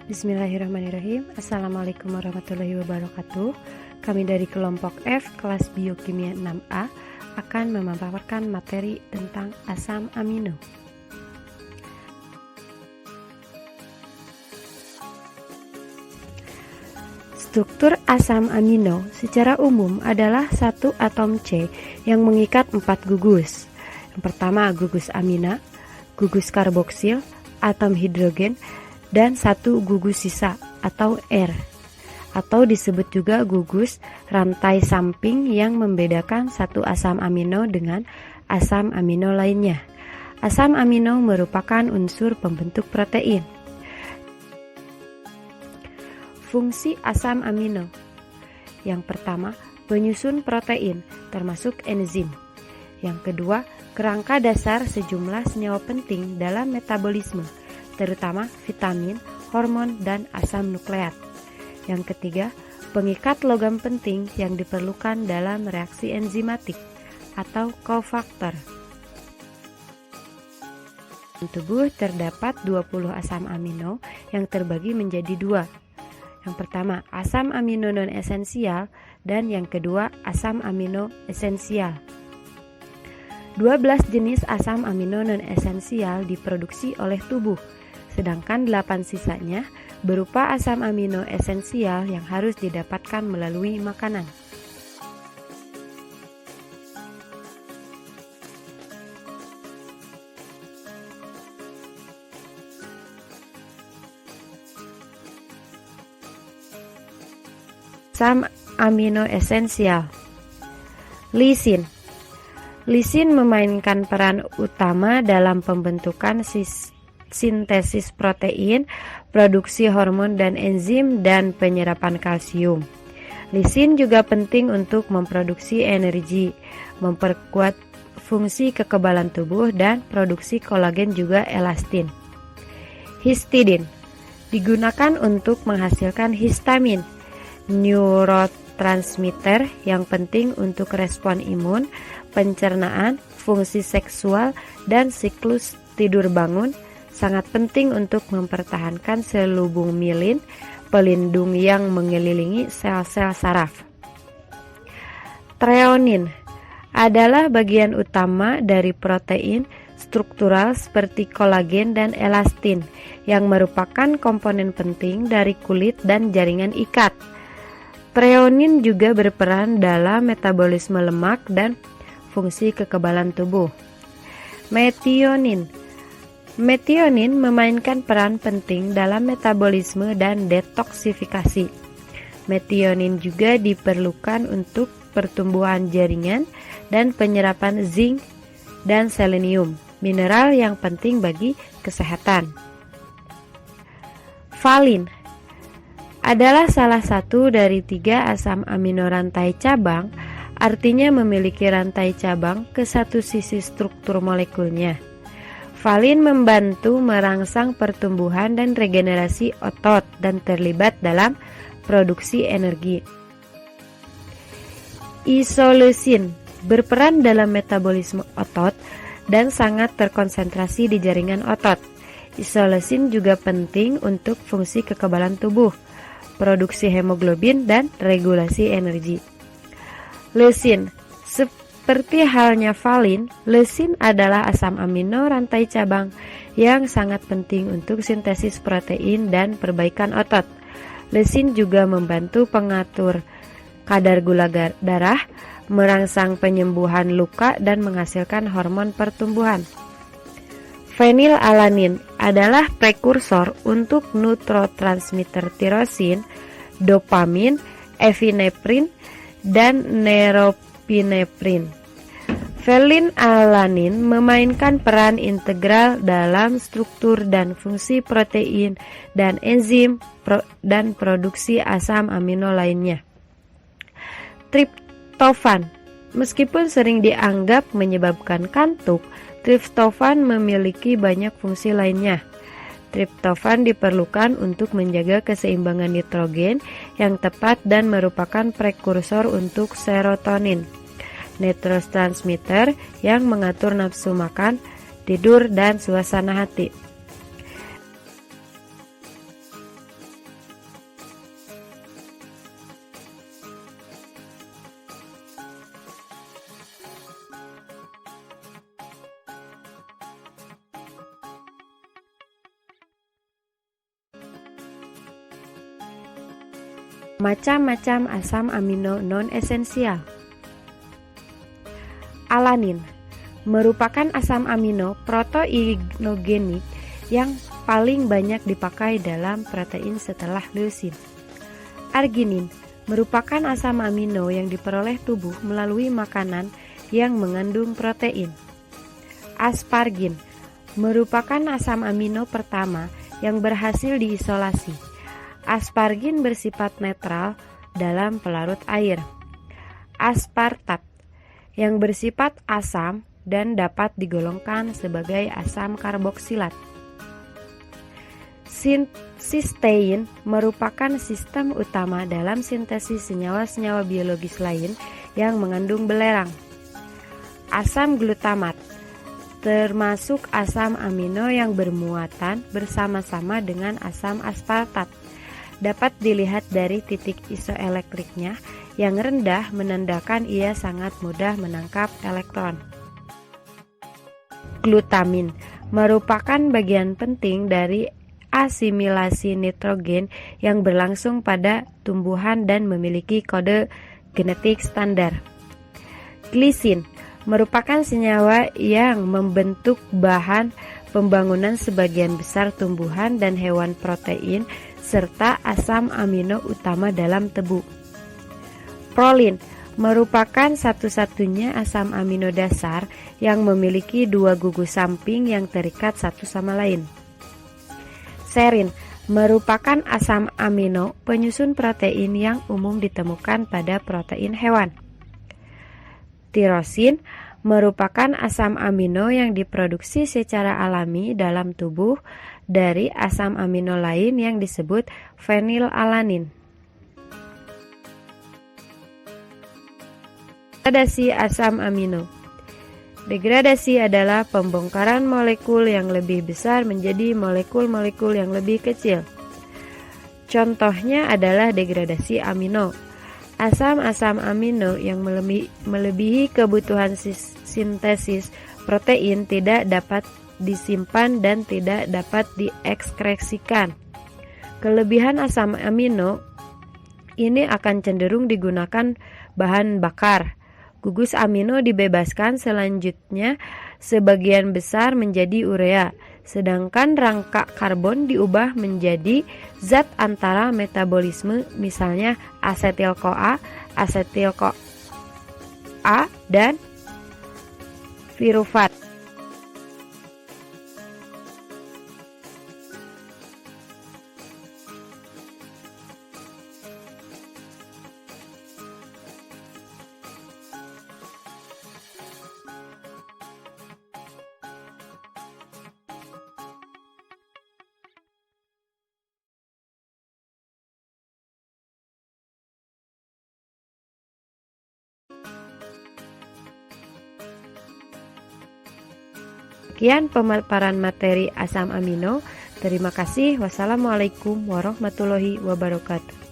Bismillahirrahmanirrahim. Assalamualaikum warahmatullahi wabarakatuh. Kami dari kelompok F kelas biokimia 6A akan memaparkan materi tentang asam amino. Struktur asam amino secara umum adalah satu atom C yang mengikat 4 gugus. Yang pertama gugus amina, gugus karboksil, atom hidrogen, dan satu gugus sisa atau R, atau disebut juga gugus rantai samping yang membedakan satu asam amino dengan asam amino lainnya. Asam amino merupakan unsur pembentuk protein. Fungsi asam amino. Yang pertama, penyusun protein termasuk enzim. Yang kedua, kerangka dasar sejumlah senyawa penting dalam metabolisme, terutama vitamin, hormon, dan asam nukleat. Yang ketiga, pengikat logam penting yang diperlukan dalam reaksi enzimatik atau kofaktor. Di tubuh terdapat 20 asam amino yang terbagi menjadi dua. Yang pertama, asam amino non-esensial, dan yang kedua, asam amino esensial. 12 jenis asam amino non-esensial diproduksi oleh tubuh, sedangkan 8 sisanya berupa asam amino esensial yang harus didapatkan melalui makanan. Asam amino esensial. Lisin. Lisin memainkan peran utama dalam pembentukan sintesis protein, produksi hormon dan enzim, dan penyerapan kalsium. Lisin juga penting untuk memproduksi energi, memperkuat fungsi kekebalan tubuh, dan produksi kolagen juga elastin. Histidin digunakan untuk menghasilkan histamin, neurotransmitter yang penting untuk respon imun, pencernaan, fungsi seksual, dan siklus tidur bangun. Sangat penting untuk mempertahankan selubung mielin, pelindung yang mengelilingi sel-sel saraf. Treonin adalah bagian utama dari protein struktural seperti kolagen dan elastin yang merupakan komponen penting dari kulit dan jaringan ikat. Treonin juga berperan dalam metabolisme lemak dan fungsi kekebalan tubuh. Metionin memainkan peran penting dalam metabolisme dan detoksifikasi. Metionin juga diperlukan untuk pertumbuhan jaringan dan penyerapan zinc dan selenium, mineral yang penting bagi kesehatan. Valin adalah salah satu dari 3 asam amino rantai cabang, artinya memiliki rantai cabang ke satu sisi struktur molekulnya. Valin membantu merangsang pertumbuhan dan regenerasi otot dan terlibat dalam produksi energi. Isoleusin berperan dalam metabolisme otot dan sangat terkonsentrasi di jaringan otot. Isoleusin juga penting untuk fungsi kekebalan tubuh, produksi hemoglobin, dan regulasi energi. Leusin. Seperti halnya valin, leusin adalah asam amino rantai cabang yang sangat penting untuk sintesis protein dan perbaikan otot. Leusin juga membantu pengatur kadar gula darah, merangsang penyembuhan luka, dan menghasilkan hormon pertumbuhan. Fenilalanin adalah prekursor untuk neurotransmitter tirosin, dopamin, epinefrin, dan norepinefrin. Fenilalanin memainkan peran integral dalam struktur dan fungsi protein dan enzim dan produksi asam amino lainnya. Triptofan. Meskipun sering dianggap menyebabkan kantuk, triptofan memiliki banyak fungsi lainnya. Triptofan diperlukan untuk menjaga keseimbangan nitrogen yang tepat dan merupakan prekursor untuk serotonin, neurotransmitter yang mengatur nafsu makan, tidur, dan suasana hati. Macam-macam asam amino non-esensial. Alanin merupakan asam amino proteinogenik yang paling banyak dipakai dalam protein setelah leusin. Arginin merupakan asam amino yang diperoleh tubuh melalui makanan yang mengandung protein. Aspargin merupakan asam amino pertama yang berhasil diisolasi. Aspargin bersifat netral dalam pelarut air. Aspartat yang bersifat asam dan dapat digolongkan sebagai asam karboksilat. Sistein merupakan sistem utama dalam sintesis senyawa-senyawa biologis lain yang mengandung belerang. Asam glutamat termasuk asam amino yang bermuatan bersama-sama dengan asam aspartat. Dapat dilihat dari titik isoelektriknya yang rendah menandakan ia sangat mudah menangkap elektron. Glutamin merupakan bagian penting dari asimilasi nitrogen yang berlangsung pada tumbuhan dan memiliki kode genetik standar. Glisin merupakan senyawa yang membentuk bahan pembangunan sebagian besar tumbuhan dan hewan protein serta asam amino utama dalam tebu. Prolin merupakan satu-satunya asam amino dasar yang memiliki dua gugus samping yang terikat satu sama lain. Serin merupakan asam amino penyusun protein yang umum ditemukan pada protein hewan. Tirosin merupakan asam amino yang diproduksi secara alami dalam tubuh dari asam amino lain yang disebut fenilalanin. Degradasi asam amino. Degradasi adalah pembongkaran molekul yang lebih besar menjadi molekul-molekul yang lebih kecil. Contohnya adalah degradasi amino. Asam-asam amino yang melebihi kebutuhan sintesis protein tidak dapat disimpan dan tidak dapat diekskresikan. Kelebihan asam amino ini akan cenderung digunakan bahan bakar. Gugus amino dibebaskan selanjutnya sebagian besar menjadi urea, sedangkan rangka karbon diubah menjadi zat antara metabolisme, misalnya asetil-CoA, asetil-CoA, dan pirufat. Sekian pemaparan materi asam amino. Terima kasih. Wassalamualaikum warahmatullahi wabarakatuh.